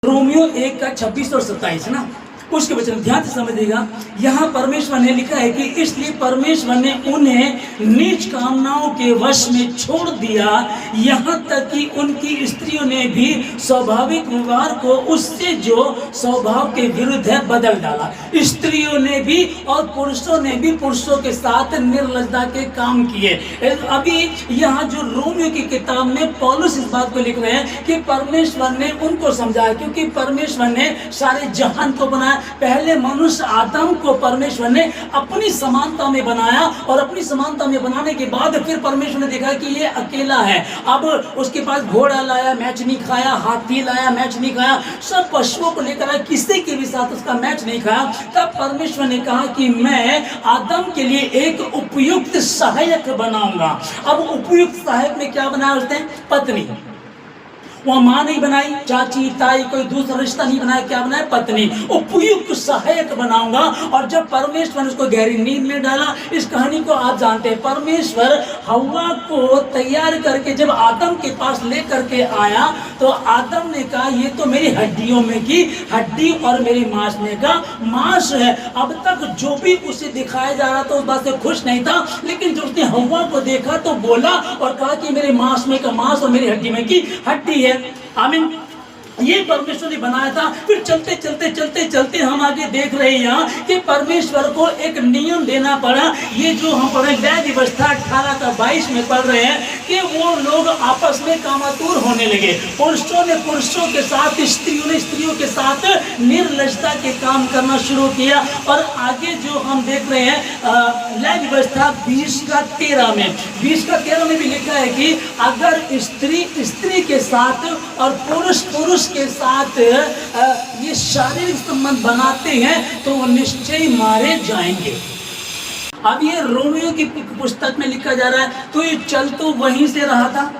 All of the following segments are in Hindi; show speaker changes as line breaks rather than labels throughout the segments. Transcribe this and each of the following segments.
रोमियो 1 का 26 और 27 ना, उसके वचन ध्यान से समझिएगा। यहाँ परमेश्वर ने लिखा है कि इसलिए परमेश्वर ने उन्हें नीच कामनाओं के वश में छोड़ दिया, यहाँ तक कि उनकी स्त्रियों ने भी स्वाभाविक व्यवहार को उससे जो स्वभाव के विरुद्ध है बदल डाला। स्त्रियों ने भी और पुरुषों ने भी पुरुषों के साथ निर्लज्जता के काम किए। अभी यहाँ जो रोमियो की किताब में पौलुस इस बात को लिख रहे हैं कि परमेश्वर ने उनको समझाया, क्योंकि परमेश्वर ने सारे जहान को बनाया। पहले मनुष्य आदम को परमेश्वर ने अपनी समानता में बनाया और अपनी समानता में बनाने के बाद फिर परमेश्वर ने देखा कि ये अकेला है। अब उसके पास घोड़ा लाया, मैच नहीं खाया, हाथी लाया, मैच नहीं खाया, सब पशुओं को लेकर आया, किसी के भी साथ उसका मैच नहीं खाया। तब परमेश्वर ने कहा कि मैं आदम के लिए एक उपयुक्त सहायक बनाऊंगा। अब उपयुक्त सहायक में क्या बनाया उसने? पत्नी। वह माँ नहीं बनाई, चाची ताई कोई दूसरा रिश्ता नहीं बनाया, क्या बनाया? पत्नी। उपयुक्त सहायक बनाऊंगा। और जब परमेश्वर ने उसको गहरी नींद में डाला, इस कहानी को आप जानते हैं, परमेश्वर हव्वा को तैयार करके जब आदम के पास लेकर के आया तो आदम ने कहा ये तो मेरी हड्डियों में की हड्डी और मेरी मांस में का मांस है। अब तक जो भी उसे दिखाया जा रहा था उस बात से खुश नहीं था, लेकिन जब उसने हव्वा को देखा तो बोला और कहा कि मेरे मांस में का मांस और मेरी हड्डी में की हड्डी है। आमीन। ये परमेश्वर ने बनाया था। फिर चलते चलते चलते चलते हम आगे देख रहे हैं यहाँ कि परमेश्वर को एक नियम देना पड़ा। ये जो हम पढ़े न्याय व्यवस्था 18 का 22 में पढ़ रहे हैं कि वो लोग आपस में कामातुर होने लगे। पुरुषों ने पुरुषों के साथ, स्त्रियों ने स्त्रियों के साथ निर्लज्जता के काम करना शुरू किया। और आगे जो हम देख रहे हैं न्याय व्यवस्था 20 का 13 में 20 का 13 में भी लिखा है कि अगर स्त्री स्त्री के साथ और पुरुष पुरुष के साथ ये शारीरिक संबंध बनाते हैं तो वो निश्चय मारे जाएंगे। अब ये रोमियो की पुस्तक में लिखा जा रहा है, तो ये चल तो वहीं से रहा था।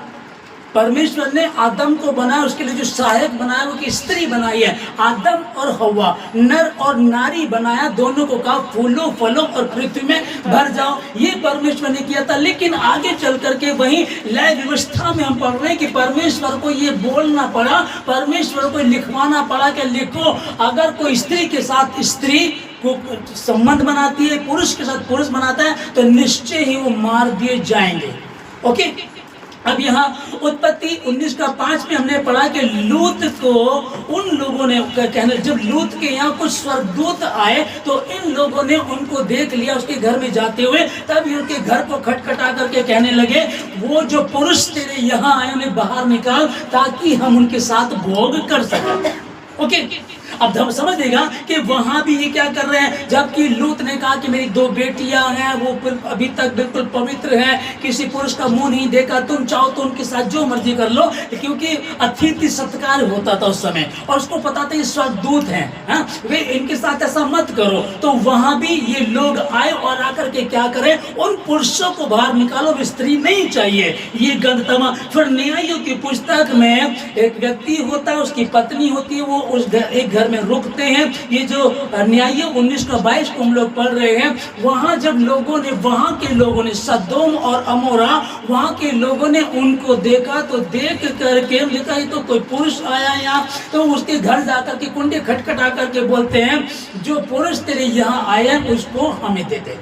परमेश्वर ने आदम को बनाया, उसके लिए जो सहायक बनाया वो की स्त्री बनाई है। आदम और हव्वा, नर और नारी बनाया, दोनों को कहा फूलों फलों और पृथ्वी में भर जाओ। ये परमेश्वर ने किया था। लेकिन आगे चल करके वही न्याय व्यवस्था में हम पढ़ रहे हैं कि परमेश्वर को ये बोलना पड़ा, परमेश्वर को लिखवाना पड़ा कि लिखो, अगर कोई स्त्री के साथ स्त्री को संबंध बनाती है, पुरुष के साथ पुरुष बनाता है, तो निश्चय ही वो मार दिए जाएंगे। ओके। अब यहाँ उत्पत्ति 19 का 5 में हमने पढ़ा कि लूत को उन लोगों ने कहने, जब लूत के यहाँ कुछ स्वर्गदूत आए तो इन लोगों ने उनको देख लिया उसके घर में जाते हुए। तब उनके घर को खटखटा करके कहने लगे वो जो पुरुष तेरे यहाँ आए उन्हें बाहर निकाल ताकि हम उनके साथ भोग कर सकें। ओके। अब हम समझ देगा कि वहां भी ये क्या कर रहे हैं। जबकि लूत ने कहा कि मेरी 2 बेटियां हैं, वो अभी तक बिल्कुल पवित्र हैं, किसी पुरुष का मुंह नहीं देखा, तुम चाहो तो उनके साथ जो मर्जी कर लो, क्योंकि अतिथि सत्कार होता था उस समय और उसको पता था ये स्वर्गदूत हैं, वे इनके साथ ऐसा मत करो। तो वहां भी ये लोग आए और आकर के क्या करें, उन पुरुषों को बाहर निकालो, स्त्री नहीं चाहिए। ये गंतमा। फिर न्यायों की पुस्तक में एक व्यक्ति होता है, उसकी पत्नी होती है, वो उस एक घर में रुकते हैं। ये जो न्याय 19 का 22 को हम लोग पढ़ रहे हैं, वहां जब लोगों ने, वहां के लोगों ने, सदोम और अमोरा, वहां के लोगों ने उनको देखा तो देख करके लिखा ये तो कोई पुरुष आया यहाँ, तो उसके घर जाकर के कुंडे खटखटा करके बोलते हैं जो पुरुष तेरे यहाँ आए हैं उसको हमें दे दे,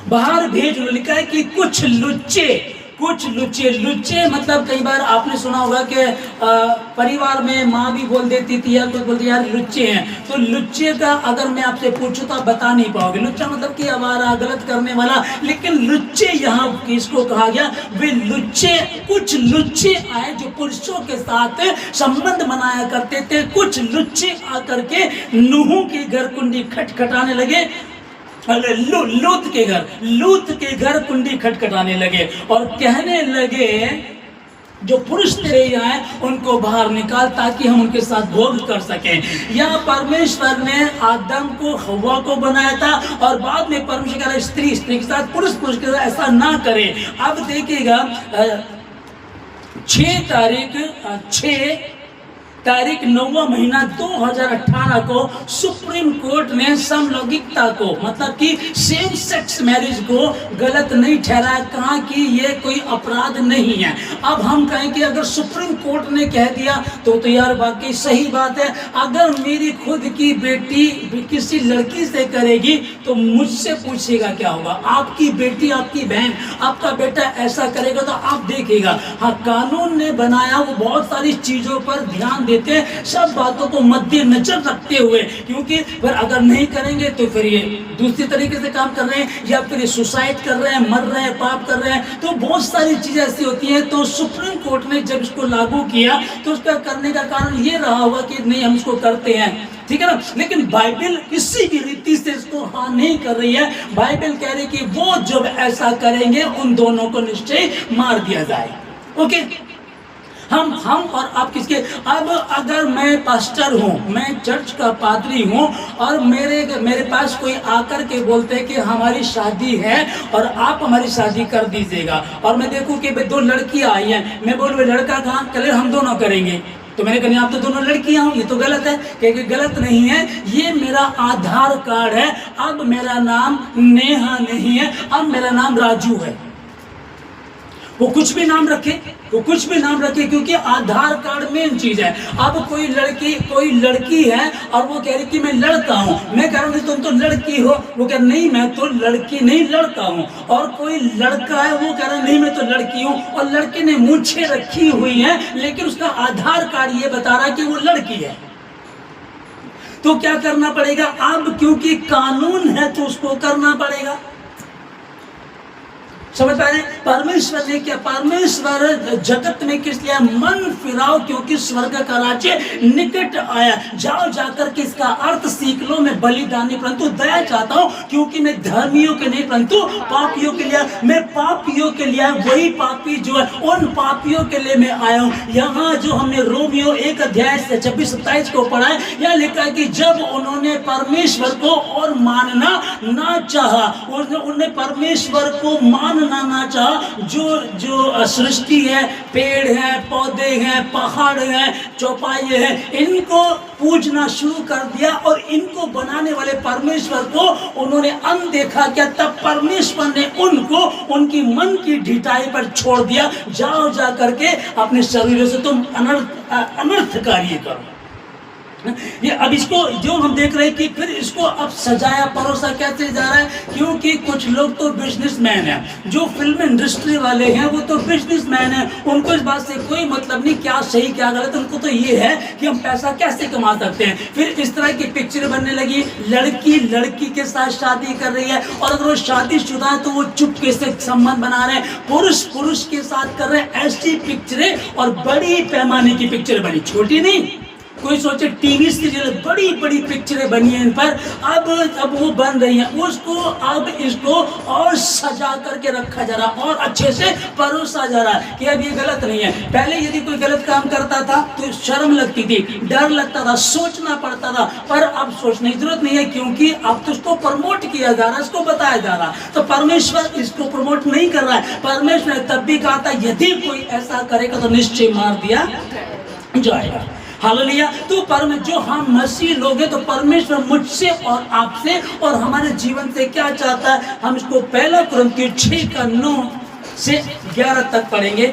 बाहर भेज। लिखा है कि कुछ लुच्चे लुच्चे मतलब कई बार आपने सुना होगा कि परिवार में माँ भी बोल देती थी या कुछ बोलती यार लुच्चे हैं। तो लुच्चे का अगर मैं आपसे पूछूं तो आप बता नहीं पाओगे। लुच्चा मतलब कि आवारा, गलत करने वाला। लेकिन लुच्चे यहाँ किसको कहा गया? वे लुच्चे, कुछ लुच्चे आए जो पुरुषों के साथ संबंध बनाया करते थे। कुछ लुच्चे आकर के नूह के घर कुंडी खटखटाने लगे। लूत के घर कुंडी खटखटाने लगे और कहने लगे जो पुरुष तेरे यहाँ हैं उनको बाहर निकाल ताकि हम उनके साथ भोग कर सकें। यहाँ परमेश्वर ने आदम को हव्वा को बनाया था और बाद में परमेश्वर कह रहा स्त्री के साथ, पुरुष के साथ ऐसा ना करे। अब देखिएगा 6 तारीख 6 तारीख 9वां महीना 2018 को सुप्रीम कोर्ट ने समलैंगिकता को, मतलब कि सेम सेक्स मैरिज को गलत नहीं ठहराया, कहा कि ये कोई अपराध नहीं है। अब हम कहें कि अगर सुप्रीम कोर्ट ने कह दिया तो यार वाकई सही बात है। अगर मेरी खुद की बेटी किसी लड़की से करेगी तो मुझसे पूछेगा क्या होगा। आपकी बेटी, आपकी बहन, आपका बेटा ऐसा करेगा तो आप देखिएगा। हाँ, कानून ने बनाया वो बहुत सारी चीजों पर ध्यान देते हैं, सब बातों को मद्देनजर रखते हुए, क्योंकि फिर अगर नहीं करेंगे तो फिर ये दूसरी तरीके से काम कर रहे हैं या फिर ये सुसाइड कर रहे हैं, मर रहे हैं, पाप कर रहे हैं, तो बहुत सारी चीजें ऐसी होती हैं। तो सुप्रीम कोर्ट ने जब इसको लागू किया तो उसका करने का कारण ये रहा होगा कि नहीं हम इसको करते हैं, ठीक है ना। लेकिन बाइबल किसी भी रीति से इसको हाँ नहीं कर रही है। बाइबल कह रही है कि वो जब ऐसा करेंगे उन दोनों को निश्चय मार दिया जाए। ओके, हम और आप किसके। अब अगर मैं पास्टर हूँ, मैं चर्च का पादरी हूँ और मेरे पास कोई आकर के बोलते हैं कि हमारी शादी है और आप हमारी शादी कर दीजिएगा, और मैं देखूँ कि दो लड़कियाँ आई हैं, मैं बोलूँ लड़का कहाँ, कल हम दोनों करेंगे, तो मैंने कहा आप तो दोनों लड़कियां हो, ये तो गलत है। क्योंकि गलत नहीं है, ये मेरा आधार कार्ड है, अब मेरा नाम नेहा नहीं है, अब मेरा नाम राजू है। वो कुछ भी नाम रखे, वो कुछ भी नाम रखे, क्योंकि आधार कार्ड मेन चीज है। अब कोई लड़की है और वो कह रही कि मैं लड़का हूँ, मैं कह रहा हूँ तुम तो लड़की हो, वो कह नहीं मैं तो लड़की नहीं लड़का हूँ। और कोई लड़का है वो कह रहा नहीं मैं तो लड़की हूँ, और लड़के ने मूंछें रखी हुई है लेकिन उसका आधार कार्ड ये बता रहा है कि वो लड़की है। तो क्या करना पड़ेगा अब, क्योंकि कानून है तो उसको करना पड़ेगा। समझ पा रहे? परमेश्वर ने क्या, परमेश्वर जगत में किस लिए मन फिराओ, क्योंकि स्वर्ग का राज्य निकट आया। जाओ जाकर के इसका अर्थ सीख लो। मैं बलिदानी परंतु दया चाहता हूँ, क्योंकि मैं धर्मियों के नहीं परंतु पापियों के लिए, मैं पापियों के लिए, वही पापी जो है उन पापियों के लिए मैं आया हूँ। यहाँ जो हमने रोमियो 1 अध्याय से 26-27 को पढ़ा है, यह लिखा है कि जब उन्होंने परमेश्वर को और मानना ना चाहा, उन्होंने परमेश्वर को ना चाह, जो सृष्टि है, पेड़ है, पौधे हैं, पहाड़ हैं, चौपाई है, इनको पूजना शुरू कर दिया और इनको बनाने वाले परमेश्वर को उन्होंने अनदेखा किया। तब परमेश्वर ने उनको उनकी मन की ढिठाई पर छोड़ दिया। जाओ जा करके अपने शरीरों से तुम अनर्थ कार्य करो। ये अब इसको जो हम देख रहे हैं कि फिर इसको अब सजाया परोसा कैसे जा रहा है, क्योंकि कुछ लोग तो बिजनेसमैन हैं, जो फिल्म इंडस्ट्री वाले हैं वो तो बिजनेसमैन हैं, उनको इस बात से कोई मतलब नहीं क्या सही क्या गलत, उनको तो ये है कि हम पैसा कैसे कमा सकते हैं। फिर इस तरह की पिक्चर बनने लगी, लड़की लड़की के साथ शादी कर रही है, और अगर वो शादीशुदा है तो वो चुपके से संबंध बना रहे हैं, पुरुष पुरुष के साथ कर रहे हैं। ऐसी पिक्चरें और बड़ी पैमाने की पिक्चर बनी, छोटी नहीं। कोई सोचे टीवी सीरियल, बड़ी बड़ी पिक्चरें बनी हैं इन पर, अब वो बन रही हैं, उसको अब इसको और सजा करके रखा जा रहा, और अच्छे से परोसा जा रहा है कि अब ये गलत नहीं है। पहले यदि कोई गलत काम करता था तो शर्म लगती थी, डर लगता था, सोचना पड़ता था, पर अब सोचने की जरूरत नहीं है, क्योंकि अब तो उसको प्रमोट किया जा रहा है, इसको बताया जा रहा है। तो परमेश्वर इसको प्रमोट नहीं कर रहा है। परमेश्वर ने तब भी कहा था यदि कोई ऐसा करेगा तो निश्चय मार दिया जाएगा। हालेलुया। तो जो हम मसीह लोग हैं, तो परमेश्वर मुझसे और आपसे और हमारे जीवन से क्या चाहता है, हम इसको 1 कुरिन्थियों 6:9 से 11 तक पढ़ेंगे।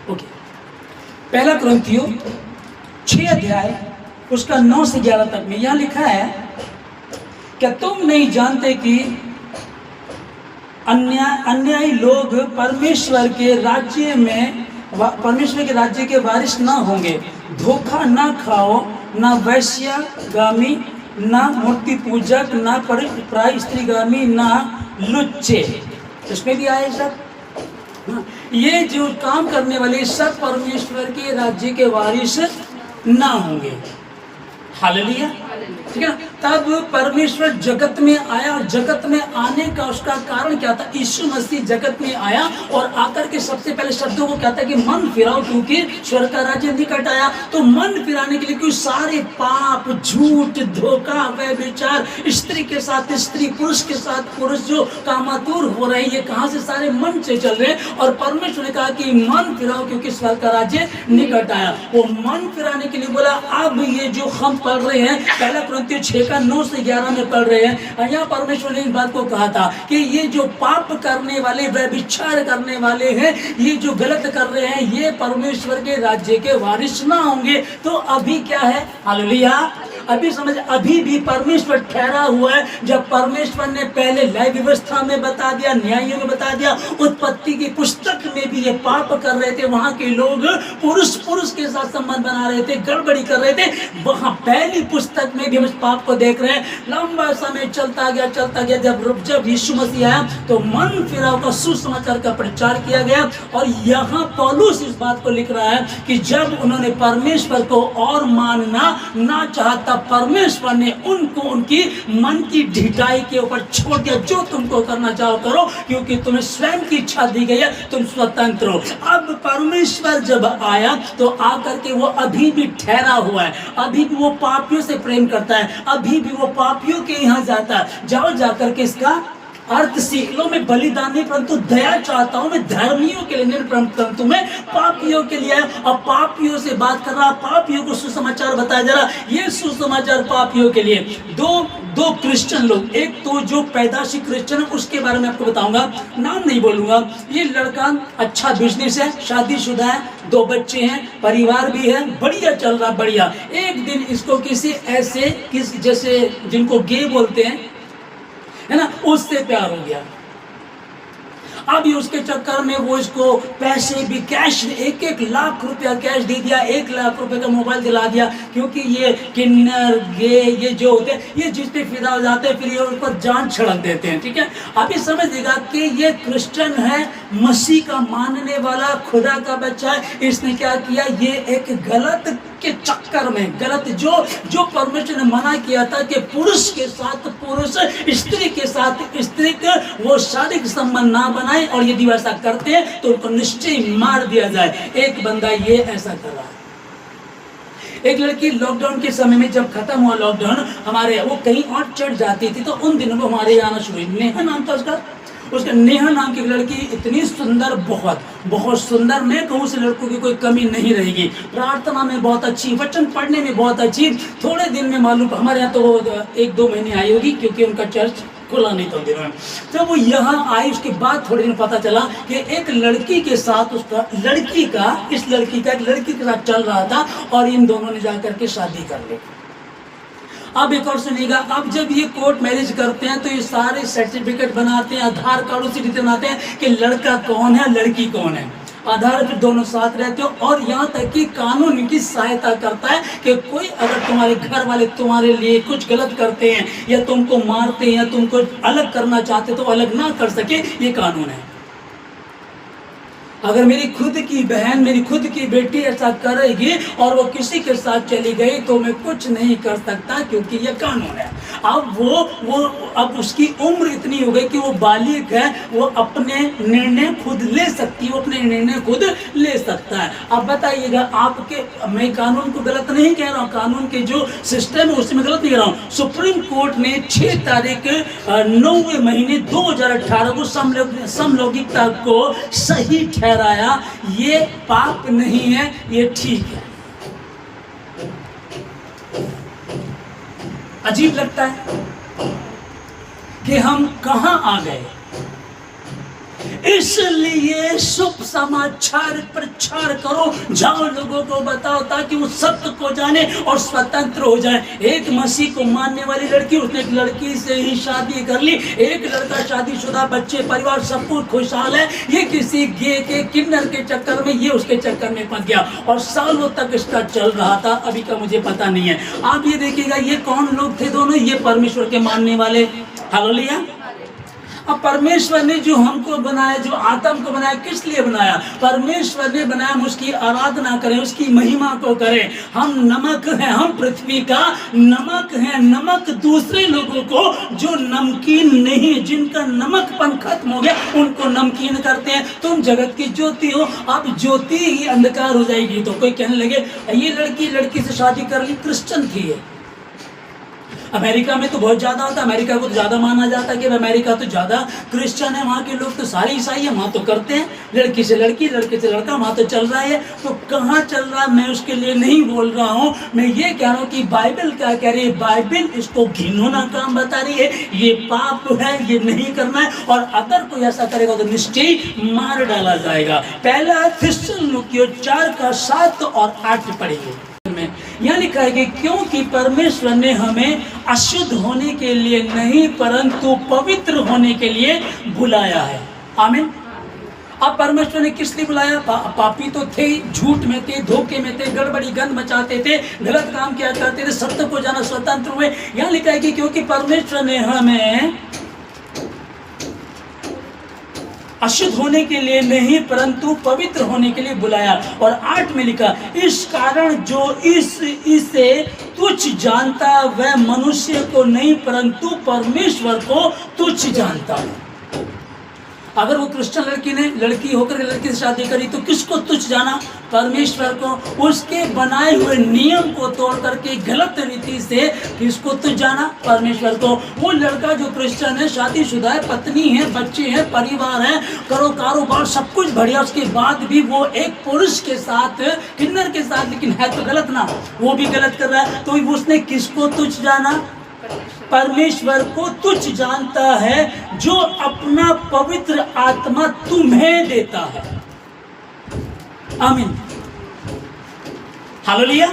ओके, 1 कुरिन्थियों 6 अध्याय उसका 9 से 11 तक में यहाँ लिखा है, क्या तुम नहीं जानते कि अन्यायी लोग परमेश्वर के राज्य के वारिस ना होंगे। धोखा ना खाओ, ना वैश्यगामी, ना मूर्ति पूजक, ना पराई स्त्रीगामी, ना लुच्चे। इसमें भी आए सब। ये जो काम करने वाले सब परमेश्वर के राज्य के वारिस ना होंगे। हालेलुया। ठीक है ना। तब परमेश्वर जगत में आया, और जगत में आने का उसका कारण क्या था? यीशु मसीह जगत में आया और आकर के सबसे पहले शब्दों को कहता है कि मन फिराओ क्योंकि स्वर्ग का राज्य निकट आया। तो मन फिराने के लिए क्यों? सारे पाप, झूठ, धोखा, व्यभिचार, स्त्री के साथ स्त्री, पुरुष के साथ पुरुष जो कामातुर हो रहे हैं, ये कहां से? सारे मन से चल रहे हैं। और परमेश्वर ने कहा कि मन फिराओ क्योंकि स्वर्ग का राज्य निकट आया। वो मन फिराने के लिए बोला। अब ये जो हम पढ़ रहे हैं, पहला कुरिन्थियों 6:9 से 11 में पढ़ रहे हैं, यहाँ परमेश्वर ने इस बात को कहा था कि ये जो पाप करने वाले, व्यभिचार करने वाले हैं, ये जो गलत कर रहे हैं, ये परमेश्वर के राज्य के वारिस ना होंगे। तो अभी क्या है? हालेलुया। अभी समझ, अभी भी परमेश्वर ठहरा हुआ है। जब परमेश्वर ने पहले लय व्यवस्था में बता दिया, न्यायों में बता दिया, उत्पत्ति की पुस्तक में भी ये पाप कर रहे थे, वहां के लोग पुरुष पुरुष के साथ संबंध बना रहे थे, गड़बड़ी कर रहे थे, वहां पहली पुस्तक में भी हम इस पाप को देख रहे हैं। लंबा समय चलता गया। जब यीशु मसीह आया तो मन फिराव का सुसमाचार का प्रचार किया गया। और यहाँ पौलुस इस बात को लिख रहा है कि जब उन्होंने परमेश्वर को और मानना ना चाहता, परमेश्वर ने उनको उनकी मन की ढिठाई के ऊपर छोड़ दिया। जो तुमको करना चाहो करो, क्योंकि तुम्हें स्वयं की इच्छा दी गई है, तुम स्वतंत्र हो। अब परमेश्वर जब आया तो आकर के वो अभी भी ठहरा हुआ है, अभी भी वो पापियों से प्रेम करता है, अभी भी वो पापियों के यहाँ जाता है। जाओ जाकर के इसका अर्थ सीख लो। मैं बलिदान नहीं परंतु दया चाहता हूं, मैं धर्मियों के लिए नहीं परंतु मैं पापियों के लिए। और पापियों से बात कर रहा, पापियों को सुसमाचार बताया जा रहा। ये सुसमाचार पापियों के लिए। दो क्रिश्चियन लोग, एक तो जो पैदाशी क्रिश्चियन है उसके बारे में आपको बताऊंगा, नाम नहीं बोलूंगा। ये लड़का अच्छा बिजनेस है, शादीशुदा है, 2 बच्चे हैं, परिवार भी है, बढ़िया चल रहा, बढ़िया। एक दिन इसको किसी ऐसे जैसे जिनको गे बोलते हैं, है ना, उससे प्यार हो गया। अभी उसके चक्कर में वो इसको पैसे भी कैश, 1-1 लाख रुपया कैश दे दिया, 1 लाख रुपए का मोबाइल दिला दिया। क्योंकि ये किन्नर, गे, ये जो होते हैं, ये जिस पे फिदा हो जाते हैं, फिर ये उन पर जान छिड़क देते हैं। ठीक है, अभी समझिएगा कि ये क्रिश्चियन है, मसीह का मानने वाला, खुदा का बच्चा है। इसने क्या किया? ये एक गलत के चक्कर में, गलत जो परमेश्वर ने मना किया था कि पुरुष के साथ पुरुष, स्त्री के साथ स्त्री वो शारीरिक संबंध ना बनाए, और यदि वैसा करते हैं तो उनको निश्चय मार दिया जाए। एक बंदा ये ऐसा कर रहा है। एक लड़की लॉकडाउन के समय में जब खत्म हुआ लॉकडाउन, हमारे वो कहीं और चढ़ जाती थी, तो उन दिनों में हमारे यहाँ आना शुरू हुई। नेहा नाम था उसका नेहा नाम की लड़की, इतनी सुंदर, बहुत सुंदर। मैं कहूँ उस लड़कों की कोई कमी नहीं रहेगी। प्रार्थना में बहुत अच्छी, वचन पढ़ने में बहुत अच्छी। थोड़े दिन में मालूम, हमारे यहाँ तो 1-2 महीने आई होगी, क्योंकि उनका चर्च खुला नहीं था उन दिनों में। जब वो यहाँ आई उसके बाद थोड़े दिन पता चला कि एक लड़की के साथ इस लड़की का एक लड़की के साथ चल रहा था, और इन दोनों ने जाकर के शादी कर ली। अब एक और सुनिएगा, अब जब ये कोर्ट मैरिज करते हैं तो ये सारे सर्टिफिकेट बनाते हैं, आधार कार्ड उसी रीति बनाते हैं कि लड़का कौन है, लड़की कौन है। आधार पर दोनों साथ रहते हो। और यहाँ तक कि कानून इनकी सहायता करता है कि कोई अगर तुम्हारे घर वाले तुम्हारे लिए कुछ गलत करते हैं, या तुमको मारते हैं, या तुमको अलग करना चाहते तो अलग ना कर सके, ये कानून है। अगर मेरी खुद की बहन, मेरी खुद की बेटी ऐसा करेगी और वो किसी के साथ चली गई तो मैं कुछ नहीं कर सकता, क्योंकि ये कानून है। अब उसकी उम्र इतनी हो गई कि वो बालिग है, वो अपने निर्णय खुद ले सकती है, वो अपने निर्णय खुद ले सकता है। अब बताइएगा आपके, मैं कानून को गलत नहीं कह रहा हूँ, कानून के जो सिस्टम है उसमें गलत नहीं कह रहा हूँ। सुप्रीम कोर्ट ने 6 तारीख 9वें महीने 2018 को समलैंगिकता को सही ठहराया। ये पाप नहीं है, ये ठीक है। अजीब लगता है कि हम कहां आ गए। इसलिए शुभ समाचार प्रचार करो, जाओ लोगों को बताओ ताकि वो सत्य को जाने और स्वतंत्र हो जाए। एक मसीह को मानने वाली लड़की, उसने एक लड़की से ही शादी कर ली। एक लड़का शादीशुदा, बच्चे, परिवार सब कुछ खुशहाल है। ये किसी गे के किन्नर के चक्कर में, ये उसके चक्कर में फंस गया और सालों तक इसका चल रहा था। अभी का मुझे पता नहीं है। आप ये देखिएगा, ये कौन लोग थे दोनों? ये परमेश्वर के मानने वाले। हालेलुया। अब परमेश्वर ने जो हमको बनाया, जो आदम को बनाया, किस लिए बनाया? परमेश्वर ने बनाया हम उसकी आराधना करें, उसकी महिमा को करें। हम नमक हैं, हम पृथ्वी का नमक हैं। नमक दूसरे लोगों को जो नमकीन नहीं, जिनका नमकपन खत्म हो गया, उनको नमकीन करते हैं। तुम जगत की ज्योति हो, अब ज्योति ही अंधकार हो जाएगी। तो कोई कहने लगे ये लड़की से शादी कर ली, क्रिश्चियन थी है। अमेरिका में तो बहुत ज़्यादा होता है, अमेरिका को तो ज़्यादा माना जाता है कि अमेरिका तो ज़्यादा क्रिश्चियन है, वहाँ के लोग तो सारे ईसाई है, वहाँ तो करते हैं लड़की से लड़की, लड़के से लड़का, वहाँ तो चल रहा है। तो कहाँ चल रहा है मैं उसके लिए नहीं बोल रहा हूँ, मैं ये कह रहा हूँ कि बाइबल क्या कह रही है। बाइबल इसको घिनौना काम बता रही है, ये पाप है, ये नहीं करना है, और अगर कोई ऐसा करेगा तो निश्चय मार डाला जाएगा। पहला थिस्सलुनीकियों 4:7 और 8 पढ़ेंगे। यहाँ लिखा है कि क्योंकि परमेश्वर ने हमें अशुद्ध होने के लिए नहीं परंतु पवित्र होने के लिए बुलाया है। आमीन। अब परमेश्वर ने किस लिए बुलाया? पापी तो थे, झूठ में थे, धोखे में थे, गड़बड़ी गंद मचाते थे, गलत काम किया करते थे, सत्य को जाना स्वतंत्र हुए। यहाँ लिखा है कि क्योंकि परमेश्वर ने हमें अशुद्ध होने के लिए नहीं परंतु पवित्र होने के लिए बुलाया। और 8 में लिखा, इस कारण जो इसे तुच्छ जानता वह मनुष्य को नहीं परंतु परमेश्वर को तुच्छ जानता है। अगर वो क्रिश्चियन लड़की होकर लड़की से शादी करी तो किसको तुच्छ जाना? परमेश्वर को। उसके बनाए हुए नियम को तोड़ करके गलत रीति से किसको तुच्छ जाना? परमेश्वर को। वो लड़का जो क्रिश्चियन है, शादीशुदा है, पत्नी है, बच्चे हैं, परिवार है, करो कारोबार, सब कुछ बढ़िया, उसके बाद भी वो एक पुरुष के साथ, किन्नर के साथ, लेकिन है तो गलत ना, वो भी गलत कर रहा है, तो उसने किसको तुच्छ जाना? परमेश्वर को तुच्छ जानता है जो अपना पवित्र आत्मा तुम्हें देता है। आमीन, हालेलुया।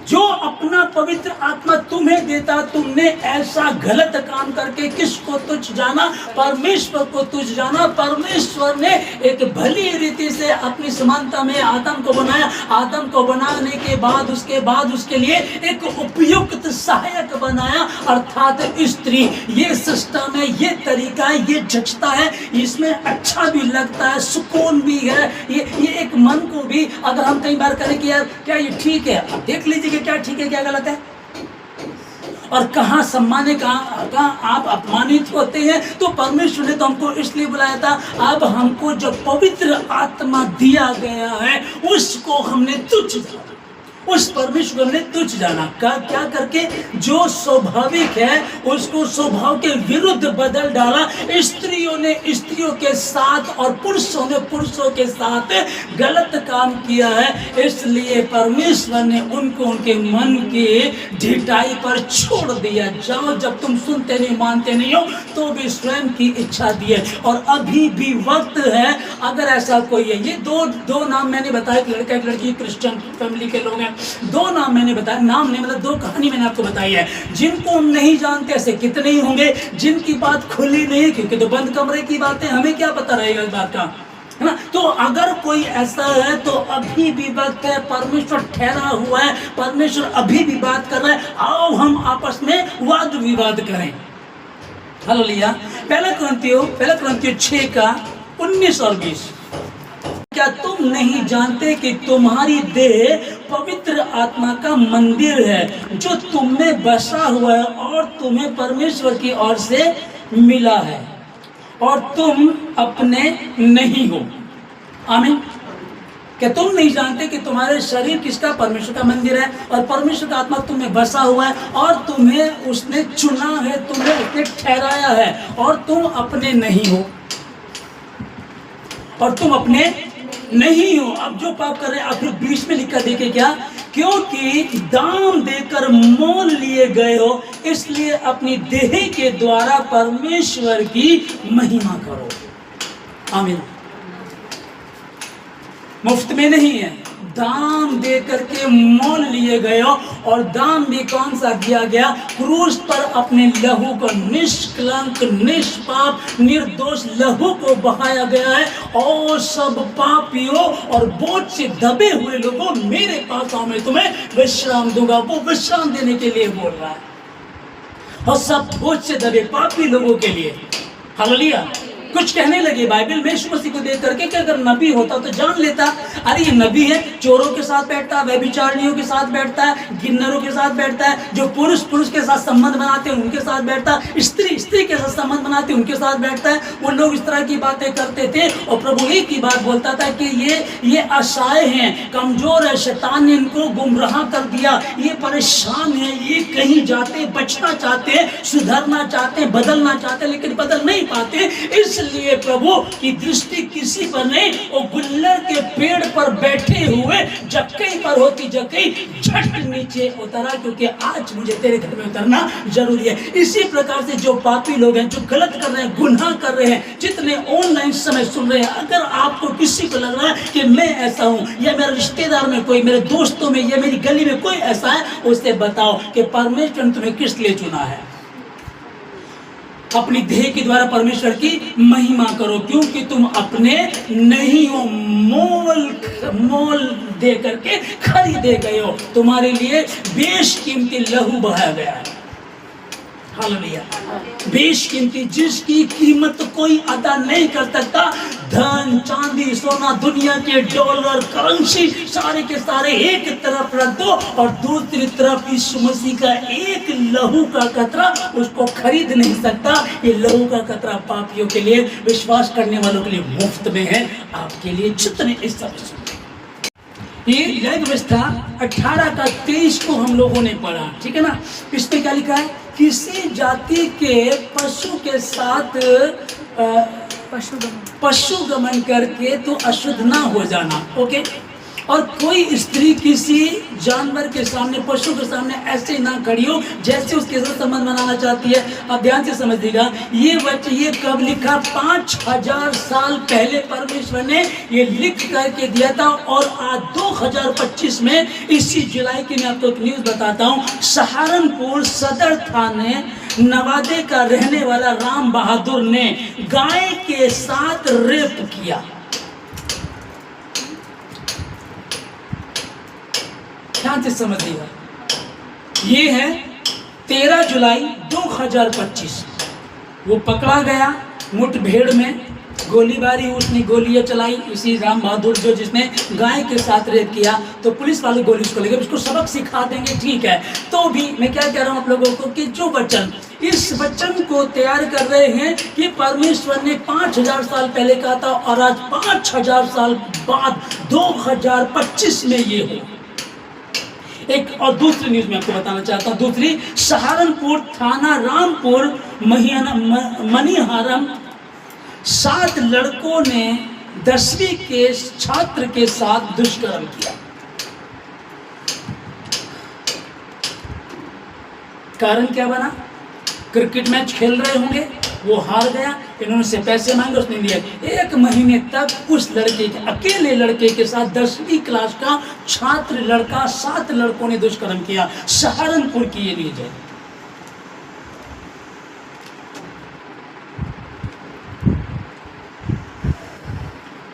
जो अपना पवित्र आत्मा तुम्हें देता, तुमने ऐसा गलत काम करके किसको तुच्छ जाना? परमेश्वर को तुच्छ जाना। परमेश्वर ने एक भली रीति से अपनी समानता में आदम को बनाया। आदम को बनाने के बाद उसके लिए एक उपयुक्त सहायक बनाया, अर्थात स्त्री। ये सिस्टम है, ये तरीका है, ये जचता है, इसमें अच्छा भी लगता है, सुकून भी है, ये एक मन को भी, अगर हम कई बार करें कि यार क्या ये ठीक है, अब देख लीजिए कि क्या ठीक है क्या गलत है, और कहाँ सम्मान है, कहाँ आप अपमानित होते हैं। तो परमेश्वर ने तो हमको इसलिए बुलाया था, अब हमको जो पवित्र आत्मा दिया गया है उसको हमने तुच्छ जाना, उस परमेश्वर ने तुच्छ जाना। क्या करके? जो स्वाभाविक है उसको स्वभाव के विरुद्ध बदल डाला। स्त्रियों ने स्त्रियों के साथ और पुरुषों ने पुरुषों के साथ गलत काम किया है, इसलिए परमेश्वर ने उनको उनके मन की ढिठाई पर छोड़ दिया। जाओ, जब तुम सुनते नहीं, मानते नहीं हो, तो भी स्वयं की इच्छा दी है। और अभी भी वक्त है, अगर ऐसा कोई है, ये दो नाम मैंने बताया, एक लड़का एक लड़की, क्रिश्चियन फैमिली के लोग हैं। 2 नाम मैंने बताया, नाम नहीं मतलब 2 कहानी मैंने आपको बताई है। जिनको हम नहीं जानते ऐसे कितने ही होंगे, जिनकी बात खुली नहीं, क्योंकि तो बंद कमरे की बातें, हमें क्या पता रहेगा इस बात का, है ना। तो अगर कोई ऐसा है तो अभी भी वक्त है, परमेश्वर ठहरा हुआ है, परमेश्वर अभी भी बात कर रहा है। आओ हम आपस में वाद विवाद करें। हालेलुया। पहला कुरिन्थियों 6:19 और 20। क्या तुम नहीं जानते कि तुम्हारी देह पवित्र आत्मा का मंदिर है जो तुम में बसा हुआ है और तुम्हें परमेश्वर की ओर से मिला है और तुम अपने नहीं हो? आमीन। क्या तुम नहीं जानते कि तुम्हारे शरीर किसका? परमेश्वर का मंदिर है, और परमेश्वर का आत्मा तुम में बसा हुआ है, और तुम्हें उसने चुना है, तुम्हें उसने ठहराया है, और तुम अपने नहीं हो, और तुम अपने नहीं हो। अब जो पाप कर रहे हैं, आप फिर 20 में लिखा देखे क्या? क्योंकि दाम देकर मोल लिए गए हो, इसलिए अपनी देह के द्वारा परमेश्वर की महिमा करो। आमीन। मुफ्त में नहीं है, दाम दे करके मोल लिए गए हो। और दाम भी कौन सा दिया गया? क्रूस पर अपने लहू को, निष्कलंक, निष्पाप, निर्दोष लहू को बहाया गया है। और सब पापियों और बोझ से दबे हुए लोगों, मेरे पास आओ, मैं तुम्हें विश्राम दूंगा। वो विश्राम देने के लिए बोल रहा है, और सब बोझ से दबे पापी लोगों के लिए। हालेलुया। कुछ कहने लगे बाइबल में यीशु मसीह को देख करके कि अगर नबी होता तो जान लेता, अरे ये नबी है, चोरों के साथ बैठता है, व्यभिचारिणियों के साथ बैठता है, गिन्नरों के साथ बैठता है, जो पुरुष पुरुष के साथ संबंध बनाते हैं उनके साथ बैठता है, स्त्री स्त्री के साथ संबंध बनाते हैं उनके साथ बैठता है। वो लोग इस तरह की बातें करते थे और प्रभु एक ही बात बोलता था कि ये असहाय हैं, कमजोर है, शैतान ने इनको गुमराह कर दिया, ये परेशान है, ये कहीं जाते बचना चाहते, सुधरना चाहते, बदलना चाहते, लेकिन बदल नहीं पाते। इसलिए प्रभु की दृष्टि किसी पर नहीं, वो गुल्लर के पेड़ पर बैठे हुए जक्कई पर होती, जक्कई झट नीचे उतरा, क्योंकि आज मुझे तेरे घर में उतरना जरूरी है। इसी प्रकार से जो पापी लोग हैं, जो गलत कर रहे हैं, गुनाह कर रहे हैं, जितने ऑनलाइन समय सुन रहे हैं, अगर आपको किसी को लग रहा है कि मैं ऐसा हूं, या मेरे रिश्तेदार में कोई, मेरे दोस्तों में, या मेरी गली में कोई ऐसा है, उसे बताओ कि परमेश्वर ने तुम्हें किस लिए चुना है। अपनी देह के द्वारा परमेश्वर की महिमा करो, क्योंकि तुम अपने नहीं हो, मोल दे करके खरीदे गए हो, तुम्हारे लिए बेशकीमती लहू बहाया गया है। हालेलुया। बेशकीमती, जिसकी कीमत कोई अदा नहीं कर सकता। धन चांदी सोना, दुनिया के डॉलर करेंसी, सारे के सारे एक तरफ रख दो और दूसरी तरफ यीशु मसीह का एक लहू का कतरा उसको खरीद नहीं सकता। ये लहू का कतरा पापियों के लिए, विश्वास करने वालों के लिए मुफ्त में है, आपके लिए। जितने इस समय सुनते, ये लेग व्यवस्था 18 का 23 को हम लोगों ने पढ़ा, ठीक है ना। इसमें क्या लिखा है? किसी जाति के पशु के साथ पशु गमन करके तो अशुद्ध ना हो जाना, ओके। और कोई स्त्री किसी जानवर के सामने, पशु के सामने ऐसे ना खड़ी हो जैसे उसके साथ संबंध बनाना चाहती है। अब ध्यान से समझिएगा, ये कब लिखा? 5000 साल पहले परमेश्वर ने ये लिख करके दिया था। और आज 2025 में इसी जुलाई की मैं आपको एक न्यूज़ बताता हूँ। सहारनपुर सदर थाने नवादे का रहने वाला राम बहादुर ने गाय के साथ रेप किया। ध्यान से समझिएगा, ये है 13 जुलाई 2025। वो पकड़ा गया मुठभेड़ में, गोलीबारी, उसने गोलियां चलाई, इसी राम बहादुर जो जिसने गाय के साथ रेप किया। तो पुलिस वाले गोली उसको लेके उसको सबक सिखा देंगे, ठीक है। तो भी मैं क्या कह रहा हूँ आप लोगों को कि जो वचन, इस वचन को तैयार कर रहे हैं कि परमेश्वर ने 5000 साल पहले कहा था, और आज 5000 साल बाद 2025 में ये हो। एक और दूसरी न्यूज में आपको बताना चाहता हूँ। दूसरी, सहारनपुर थाना रामपुर मनिहारम 7 लड़कों ने 10वीं के छात्र के साथ दुष्कर्म किया। कारण क्या बना? क्रिकेट मैच खेल रहे होंगे, वो हार गया, इन्होंने से पैसे मांगे, उसने दिए। 1 महीने तक उस लड़के के, अकेले लड़के के साथ 10वीं क्लास का छात्र लड़का, 7 लड़कों ने दुष्कर्म किया। सहारनपुर की ये न्यूज़ है।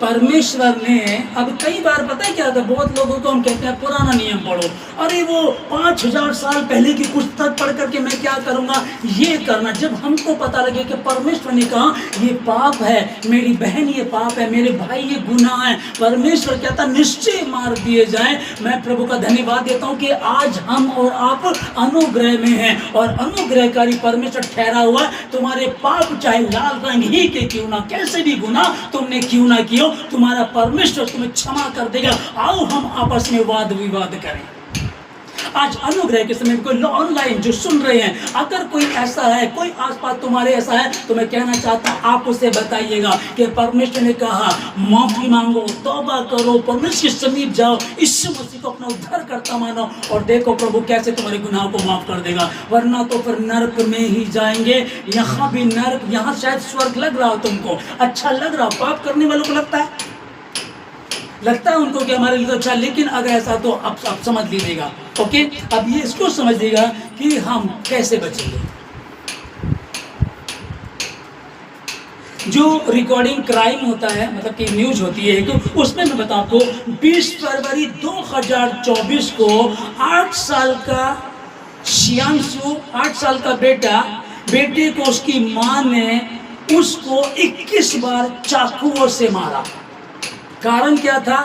परमेश्वर ने, अब कई बार पता है क्या होता है, बहुत लोगों को हम कहते हैं पुराना नियम पढ़ो, अरे वो 5000 साल पहले की पुस्तक पढ़ करके मैं क्या करूंगा, ये करना। जब हमको पता लगे कि परमेश्वर ने कहा ये पाप है, मेरी बहन ये पाप है, मेरे भाई ये गुनाह है, परमेश्वर कहता निश्चय मार दिए जाएं। मैं प्रभु का धन्यवाद देता हूँ कि आज हम और आप अनुग्रह में हैं, और अनुग्रहकारी परमेश्वर ठहरा हुआ है। तुम्हारे पाप चाहे लाल रंग ही के क्यों ना, कैसे भी गुनाह तुमने क्यों ना किया, तुम्हारा परमेश्वर तुम्हें क्षमा कर देगा। आओ हम आपस में वाद विवाद करें। आज अनुग्रह के समय में कोई ऑनलाइन जो सुन रहे हैं, अगर कोई ऐसा है, कोई आसपास तुम्हारे ऐसा है, तो मैं कहना चाहता हूं आप उसे बताइएगा कि परमेश्वर ने कहा माफी मांगो, तौबा करो, परमेश्वर के समीप जाओ, यीशु मसीह को अपना उद्धार करता मानो, और देखो प्रभु कैसे तुम्हारे गुनाहों को माफ कर देगा। वरना तो फिर नरक में ही जाएंगे। यहाँ भी नरक, यहाँ शायद स्वर्ग लग रहा हो तुमको, अच्छा लग रहा हो, पाप करने वालों को लगता है उनको कि हमारे लिए तो अच्छा, लेकिन अगर ऐसा तो अब समझ लीजिएगा, ओके। अब ये इसको समझ लीजिएगा कि हम कैसे बचेंगे। जो रिकॉर्डिंग क्राइम होता है, मतलब कि न्यूज होती है, तो उसमें मैं बताऊं आपको 20 फरवरी 2024 को 8 साल का शियांशु, 8 साल का बेटे को उसकी माँ ने उसको 21 बार चाकुओं से मारा। कारण क्या था?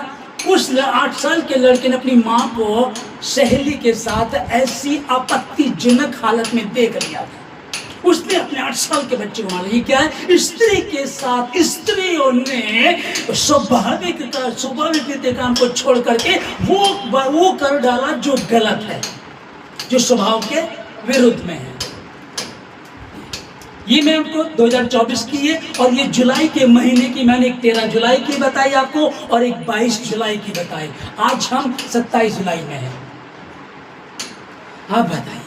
उस 8 साल के लड़के ने अपनी माँ को सहेली के साथ ऐसी आपत्तिजनक हालत में देख लिया था। उसने अपने 8 साल के बच्चे को मारा। ये क्या है? स्त्री के साथ स्त्रियों ने स्वाभाविक रीति काम को छोड़ करके वो कर डाला जो गलत है, जो स्वभाव के विरुद्ध में है। ये मैं आपको 2024 की है, और ये जुलाई के महीने की मैंने एक 13 जुलाई की बताई आपको और एक 22 जुलाई की बताई। आज हम 27 जुलाई में हैं। आप बताइए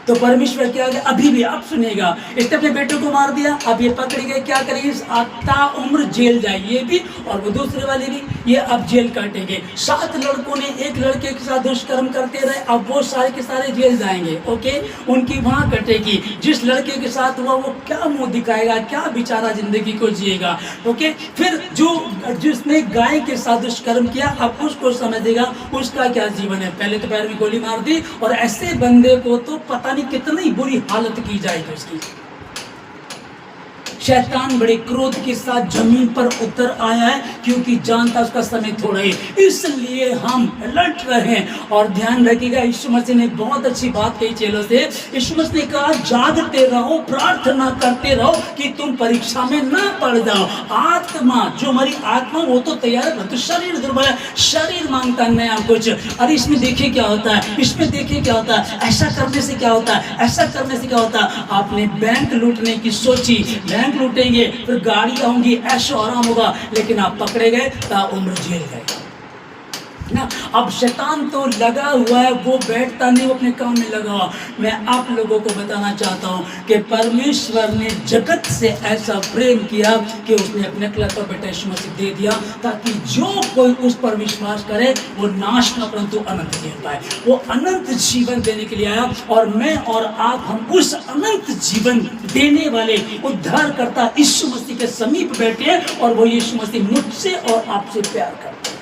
तो परमेश्वर क्या गया? अभी भी आप सुनेगा, इसने अपने बेटे को मार दिया, अब ये पकड़ गए, क्या करेंगे? आता उम्र जेल जाए, ये भी और वो दूसरे वाले भी, ये अब जेल काटेंगे। 7 लड़कों ने एक लड़के के साथ दुष्कर्म करते रहे, अब वो सारे के सारे जेल जाएंगे। ओके, उनकी वहां कटेगी। जिस लड़के के साथ हुआ वो क्या मुंह दिखाएगा, क्या बेचारा जिंदगी को जिएगा। ओके, फिर जिसने गाय के साथ दुष्कर्म किया, अब उसको समझेगा उसका क्या जीवन है। पहले तो पैर में गोली मार दी, और ऐसे बंदे को तो पता नहीं कितनी बुरी हालत की जाएगी उसकी। शैतान बड़े क्रोध के साथ जमीन पर उतर आया है, क्योंकि जानता उसका समय थोड़ा है, इसलिए हम अलर्ट रहे। और ध्यान रखिएगा, यीशु मसीह ने बहुत अच्छी बात कही चेलों से। यीशु मसीह ने कहा, जागते रहो, प्रार्थना करते रहो कि तुम परीक्षा में ना पड़ जाओ। आत्मा, जो हमारी आत्मा, वो तो तैयार है, तो शरीर दुर्बल है, शरीर मांगता नया कुछ। अरे इसमें देखिए क्या होता है, इसमें देखिए क्या होता है, ऐसा करने से क्या होता है, ऐसा करने से क्या होता है। आपने बैंक लूटने की सोची, बैंक लूटेंगे, फिर गाड़ी होंगी, ऐशो आराम होगा, लेकिन आप पकड़े गए, ताउम्र जेल गए ना। अब शैतान तो लगा हुआ है, वो बैठता नहीं, वो अपने काम में लगा हुआ। मैं आप लोगों को बताना चाहता हूँ कि परमेश्वर ने जगत से ऐसा प्रेम किया कि उसने अपने इकलौता बेटा यीशु मसीह दे दिया, ताकि जो कोई उस पर विश्वास करे वो नाश न परंतु अनंत जीवन पाए। वो अनंत जीवन देने के लिए आया, और मैं और आप, हम उस अनंत जीवन देने वाले उद्धारकर्ता यीशु मसीह के समीप बैठे हैं, और वो यीशु मसीह मुझसे और आपसे प्यार करते हैं।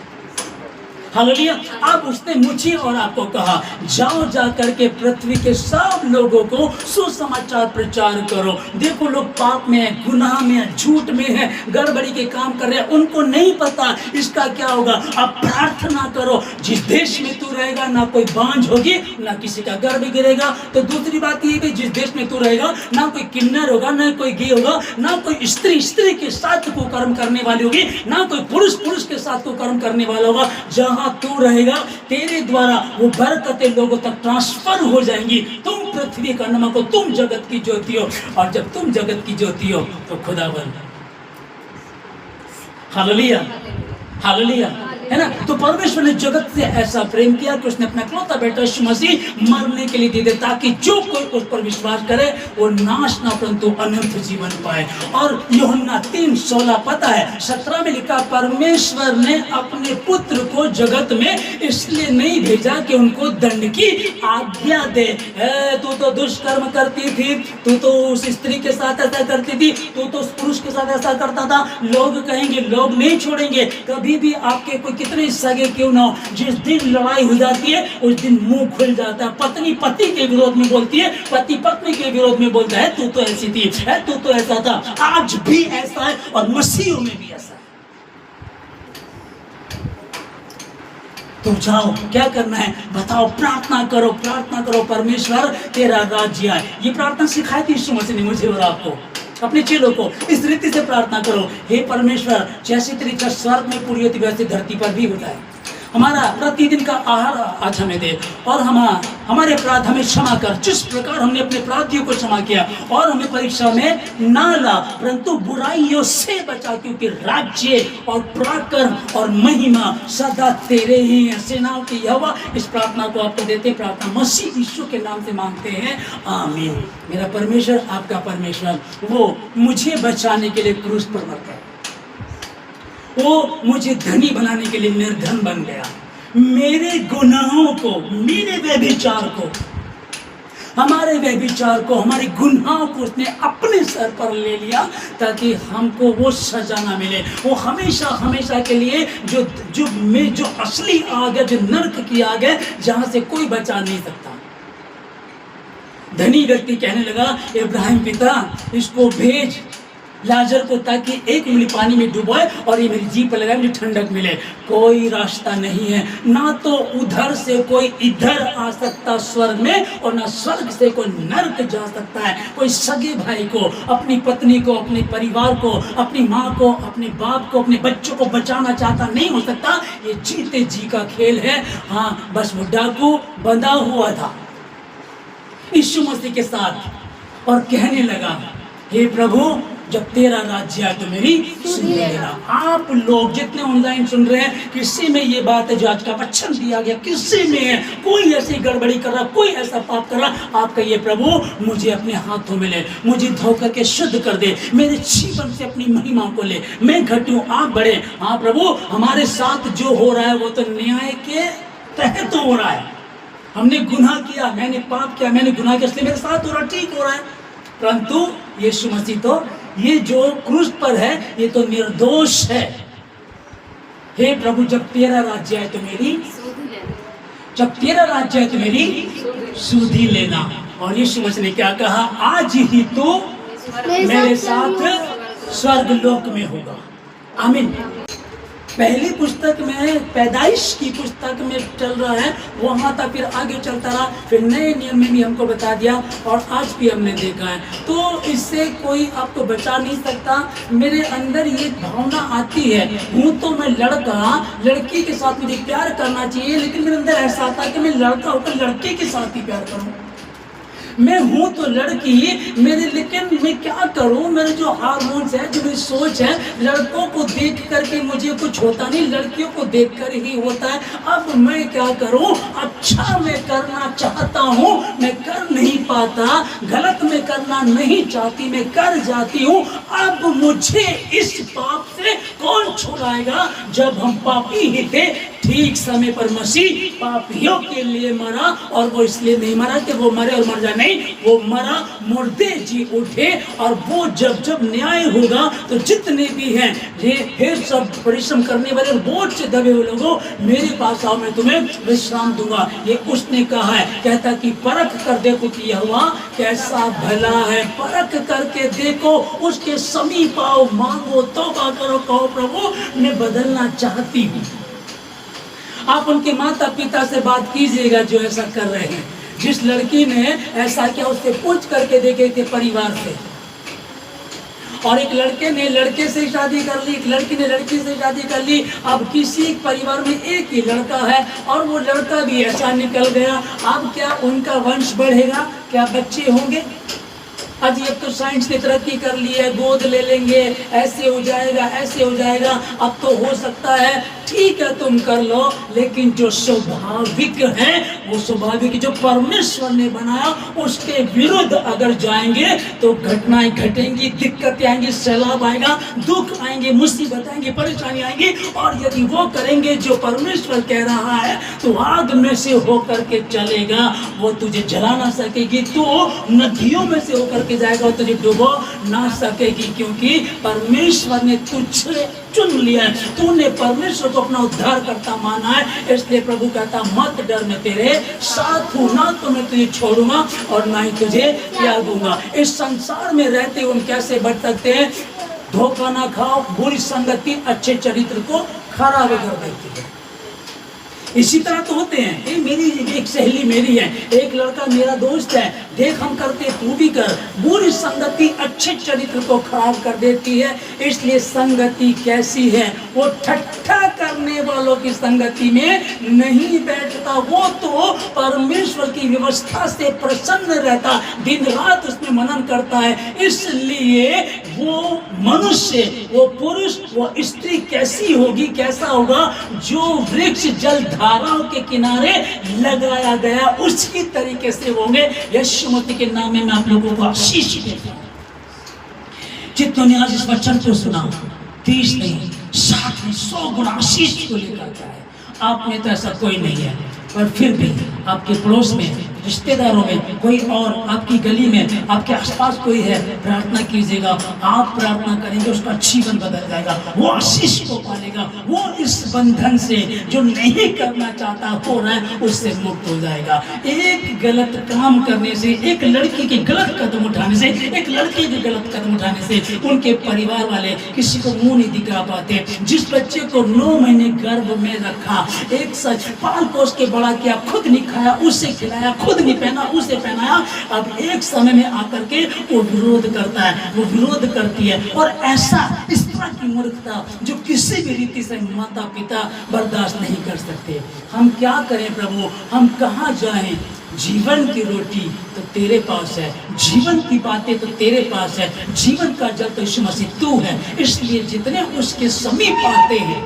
हालेलुया। अब उसने मुझे और आपको कहा, जाओ जा करके पृथ्वी के सब लोगों को सुसमाचार प्रचार करो। देखो लोग पाप में है, गुनाह में है, झूठ में है, गड़बड़ी के काम कर रहे हैं, उनको नहीं पता इसका क्या होगा। अब प्रार्थना करो, जिस देश में तू रहेगा ना कोई बांझ होगी, ना किसी का गर्भ गिरेगा। तो दूसरी बात ये कि जिस देश में तू रहेगा ना कोई किन्नर होगा, ना कोई गे होगा, ना कोई स्त्री स्त्री के साथ को कर्म करने वाली होगी, ना कोई पुरुष पुरुष के साथ को कर्म करने वाला होगा। जहां तू रहेगा, तेरे द्वारा वो बरकतें लोगों तक ट्रांसफर हो जाएंगी। तुम पृथ्वी का नमक हो, तुम जगत की ज्योति हो, और जब तुम जगत की ज्योति हो तो खुदावन। हालेलुया, हालेलुया, है ना। तो परमेश्वर ने जगत से ऐसा प्रेम किया कि उसने अपना इकलौता बेटा यीशु मसीह मरने के लिए दे दे, ताकि जो कोई उस पर विश्वास करे वो नाश ना परंतु अनंत जीवन पाए। और यूहन्ना 3:16 पता है, 17 में लिखा, परमेश्वर ने अपने पुत्र को जगत में इसलिए नहीं भेजा कि उनको दंड की आज्ञा दे। तू तो दुष्कर्म करती थी, तू तो उस स्त्री के साथ ऐसा करती थी, तू तो उस पुरुष के साथ ऐसा करता था, लोग कहेंगे, लोग नहीं छोड़ेंगे। कभी भी आपके कोई कितने सगे क्यों ना हो, जिस दिन लड़ाई हो जाती है उस दिन मुंह खुल जाता है। पत्नी पति के विरोध में बोलती है, पति पत्नी के विरोध में बोलता है, तू तो ऐसी थी, है तू तो ऐसा था। आज भी ऐसा है, और मसीहों में भी ऐसा है। तो जाओ, क्या करना है बताओ, प्रार्थना करो, प्रार्थना करो, परमेश्वर तेरा राज्य आए। ये प्रार्थना सिखाई थी यीशु मसीह ने मुझे और आपको, अपने चेलों को। इस रीति से प्रार्थना करो, हे परमेश्वर, जैसी तेरी इच्छा स्वर्ग में पूरी होती वैसे धरती पर भी होता है। हमारा प्रतिदिन का आहार आज हमें दे, और हमारे अपराध हमें क्षमा कर, जिस प्रकार हमने अपने अपराधियों को क्षमा किया। और हमें परीक्षा में ना ला, परंतु बुराइयों से बचा, क्योंकि राज्य और पराक्रम और महिमा सदा तेरे ही हैं। सेनाओं की यहोवा, इस प्रार्थना को आपको देते, प्रार्थना मसीह यीशु के नाम से मांगते हैं, आमीन। मेरा परमेश्वर, आपका परमेश्वर, वो मुझे बचाने के लिए क्रूस पर मरता है, वो मुझे धनी बनाने के लिए निर्धन बन गया। मेरे गुनाहों को, मेरे व्यभिचार को, हमारे व्यभिचार को, हमारे गुनाहों को उसने अपने सर पर ले लिया, ताकि हमको वो सजा ना मिले। वो हमेशा हमेशा के लिए जो असली आग है, जो नर्क की आग है, जहां से कोई बचा नहीं सकता। धनी व्यक्ति कहने लगा, इब्राहिम पिता, इसको भेज, लाजर को ताकि एक उंगली पानी में डुबोए और ये मेरी जीभ पर लगाए, मुझे ठंडक मिले। कोई रास्ता नहीं है, ना तो उधर से कोई इधर आ सकता स्वर्ग में, और ना स्वर्ग से कोई नर्क जा सकता है। कोई सगे भाई को, अपनी पत्नी को, अपने परिवार को, अपनी माँ को, अपने बाप को, अपने बच्चों को बचाना चाहता नहीं हो सकता। ये जीते जी का खेल है। हाँ, बस वो डाकू बंधा हुआ था यीशु मसीह के साथ और कहने लगा, हे प्रभु, जब तेरा राज्य आए तो मेरी सुन लेना। आप लोग जितने ऑनलाइन सुन रहे हैं, किसी में ये बात है जो आज का वचन दिया गया, किसी में है कोई ऐसी गड़बड़ी कर रहा, कोई ऐसा पाप कर रहा, आप कहिए प्रभु मुझे अपने हाथों में ले, मुझे धो करके शुद्ध कर दे, मेरे जीवन से अपनी महिमा को ले, मैं घटूं आप बढ़े। हाँ प्रभु, हमारे साथ जो हो रहा है वो तो न्याय के तहत हो रहा है। हमने गुनाह किया, मैंने पाप किया, मैंने गुनाह किया, इसलिए मेरे साथ हो रहा, ठीक हो रहा है। परंतु यीशु मसीह तो ये जो क्रूस पर है ये तो निर्दोष है। हे प्रभु, जब तेरा राज्य आए तो मेरी, जब तेरा राज्य आए तो मेरी सुधि लेना। और यीशु मसीह ने क्या कहा, आज ही तो मेरे साथ स्वर्ग लोक में होगा। आमीन। पहली पुस्तक में, पैदाइश की पुस्तक में चल रहा है, वहाँ तक फिर आगे चलता रहा, फिर नए नियम में भी हमको बता दिया और आज भी हमने देखा है। तो इससे कोई आपको बचा नहीं सकता। मेरे अंदर ये भावना आती है, हूँ तो मैं लड़का, लड़की के साथ मुझे प्यार करना चाहिए, लेकिन मेरे अंदर ऐसा आता है कि मैं लड़का होकर लड़के के साथ ही प्यार करूँ। मैं हूँ तो लड़की मेरे, लेकिन मैं क्या करूँ, मेरे जो हार्मोन्स है, जो मेरी सोच है, लड़कों को देख करके मुझे कुछ होता नहीं, लड़कियों को देख कर ही होता है। अब मैं क्या करूँ, अच्छा मैं करना चाहता हूँ, मैं कर नहीं पाता, गलत मैं करना नहीं चाहती, मैं कर जाती हूँ। अब मुझे इस पाप से कौन छुड़ाएगा, जब हम पापी ही थे। ठीक समय पर मसीह पापियों के लिए मरा, और वो इसलिए नहीं मरा कि वो मरे और मर जाए, नहीं, वो मरा, मुर्दे जी उठे। और वो जब जब न्याय होगा तो जितने भी हैं, हे सब परिश्रम करने वाले और बोझ से दबे हुए लोगों, मेरे पास आओ, मैं तुम्हें विश्राम दूंगा। ये उसने कहा है, कहता कि परख कर देखो कि यहोवा कैसा भला है, परख करके देखो, उसके समीप आओ, मांगो, तौबा करो, कहो प्रभु मैं बदलना चाहती हूँ। आप उनके माता पिता से बात कीजिएगा जो ऐसा कर रहे हैं। जिस लड़की ने ऐसा किया उससे पूछ करके देखे थे परिवार से, और एक लड़के ने लड़के से शादी कर ली, एक लड़की ने लड़की से शादी कर ली। अब किसी परिवार में एक ही लड़का है और वो लड़का भी ऐसा निकल गया। अब क्या उनका वंश बढ़ेगा, क्या बच्चे होंगे? आज अब तो साइंस ने तरक्की कर ली है, गोद ले लेंगे, ऐसे हो जाएगा, ऐसे हो जाएगा। अब तो हो सकता है, ठीक है तुम कर लो, लेकिन जो स्वाभाविक है, वो स्वाभाविक जो परमेश्वर ने बनाया उसके विरुद्ध अगर जाएंगे तो घटनाएं घटेंगी, दिक्कतें आएंगी, सैलाब आएगा, दुख आएंगे, मुसीबत आएंगी, परेशानी आएंगी। और यदि वो करेंगे जो परमेश्वर कह रहा है तो आग में से होकर के चलेगा, वो तुझे जला ना सकेगी। तो नदियों में से होकर के जाएगा, वो तुझे डुबो ना सकेगी, क्योंकि परमेश्वर ने तुझे चुन लिया है, तूने परमेश्वर को अपना उद्धार करता माना है। इसलिए प्रभु कहता मत डर, मैं तेरे साथ हूँ, ना तो मैं तुझे छोड़ूंगा और ना ही तुझे त्यागूंगा। इस संसार में रहते हुए हम कैसे बच सकते हैं? धोखा ना खाओ, बुरी संगति अच्छे चरित्र को खराब कर देती है। इसी तरह तो होते हैं। मेरी एक सहेली मेरी है, एक लड़का मेरा दोस्त है, देख हम करते तू भी कर। बुरी संगति अच्छे चरित्र को खराब कर देती है। इसलिए संगति कैसी है? वो ठट्ठा करने वालों की संगति में नहीं बैठता, वो तो परमेश्वर की व्यवस्था से प्रसन्न रहता, दिन रात उसमें मनन करता है। इसलिए वो मनुष्य, वो पुरुष, वो स्त्री कैसी होगी, कैसा होगा? जो वृक्ष जल धाराओं के किनारे लगाया गया, उसी तरीके से होंगे। यीशु मसीह के नाम में मैं आप लोगों को आशीष देता हूं। जितनों ने आज इस वचन को सुना, 30 नहीं 60 नहीं 100 गुना आशीष को लेकर आए। आप में तो ऐसा कोई नहीं है, पर फिर भी आपके पड़ोस में रिश्तेदारों में कोई और, आपकी गली में, आपके आसपास कोई है, प्रार्थना कीजिएगा। आप प्रार्थना करेंगे, उसका जीवन बदल जाएगा, वो आशीष को पालेगा, वो इस बंधन से जो नहीं करना चाहता हो रहा है उससे मुक्त हो जाएगा। एक गलत काम करने से, एक लड़की के गलत कदम उठाने से, एक लड़के के गलत कदम उठाने से उनके परिवार वाले किसी को मुंह नहीं दिखा पाते। जिस बच्चे को 9 महीने गर्भ में रखा, एक सच पाल पोस के बड़ा किया, खुद नहीं खाया उसे खिलाया, खुद नहीं पहना उसे पहनाया, अब एक समय में आकर के वो विरोध करता है, वो विरोध करती है। और ऐसा इस तरह की मूर्खता जो किसी भी रीति से माता पिता बर्दाश्त नहीं कर सकते। हम क्या करें प्रभु, हम कहाँ जाएं? जीवन की रोटी तो तेरे पास है, जीवन की बातें तो तेरे पास है, जीवन का जल तो यीशु मसीह तू है। इसलिए जितने उसके समीप आते हैं,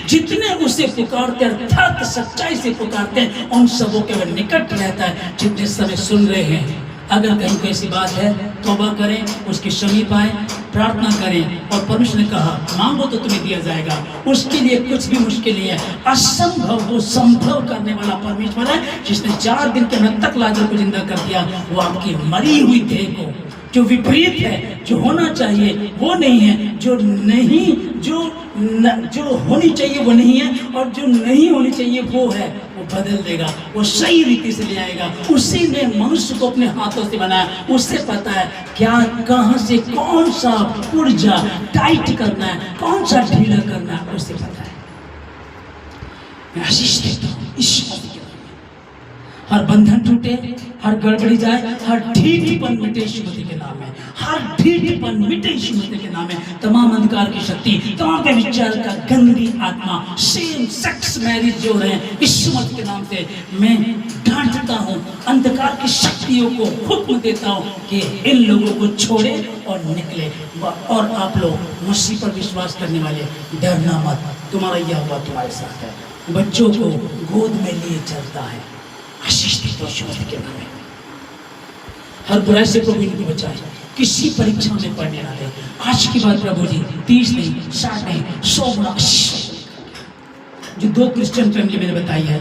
जितने उसे पुकारते हैं, अर्थात सच्चाई से पुकारते हैं, उन सबों के वह निकट रहता है। जितने समय सुन रहे हैं, अगर कहीं कोई ऐसी बात है, तौबा करें, उसके समीप आए, प्रार्थना करें। और परमेश्वर ने कहा मांगो तो तुम्हें दिया जाएगा। उसके लिए कुछ भी मुश्किल नहीं है, असंभव को संभव करने वाला परमेश्वर है, जिसने 4 दिन के अंदर तक लाजर को जिंदा कर दिया। वो आपकी मरी हुई देह को, जो विपरीत है, जो होना चाहिए वो नहीं है, जो होनी चाहिए वो नहीं है, और जो नहीं होनी चाहिए वो है, वो बदल देगा, वो सही रीति से ले आएगा। उसी ने मनुष्य को अपने हाथों से बनाया, उससे पता है क्या, कहाँ से कौन सा पुर्जा टाइट करना है, कौन सा ढीला करना है, उससे पता है। मैं आशीष देता हूँ ईश्वर के नाम में। हर बंधन टूटे, हर गड़बड़ी जाए, हर ढीठपन मिटे यीशु मसीह के नाम में, हर ढीठपन मिटे यीशु मसीह के नाम में। तमाम अंधकार की शक्ति, तमाम के विचार का गंदी आत्मा, सेम सेक्स मैरिज जो है, यीशु मसीह के नाम से मैं डांटता हूँ। अंधकार की शक्तियों को हुक्म देता हूँ कि इन लोगों को छोड़े और निकले। और आप लोग मसीह पर विश्वास करने वाले, डरना मत, तुम्हारा यह हुआ तुम्हारे साथ है। बच्चों को गोद में लिए चलता है। आशीष देता हूं यीशु मसीह के नाम में। हर बुराई से प्रभु इनको बचाए, किसी परीक्षा में पड़ने ना दे। आज की बात प्रभु जी 30 नहीं, 60 नहीं, 100 गुना जो 2 क्रिश्चियन फैमिली मैंने बताई है,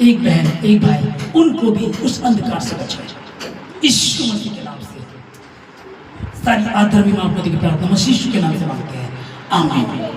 एक बहन एक भाई, उनको भी उस अंधकार से बचाए यीशु मसीह के नाम से। सारी आधर्मी मां की प्रार्थना मसीह यीशु के नाम से मांगते हैं, आमीन।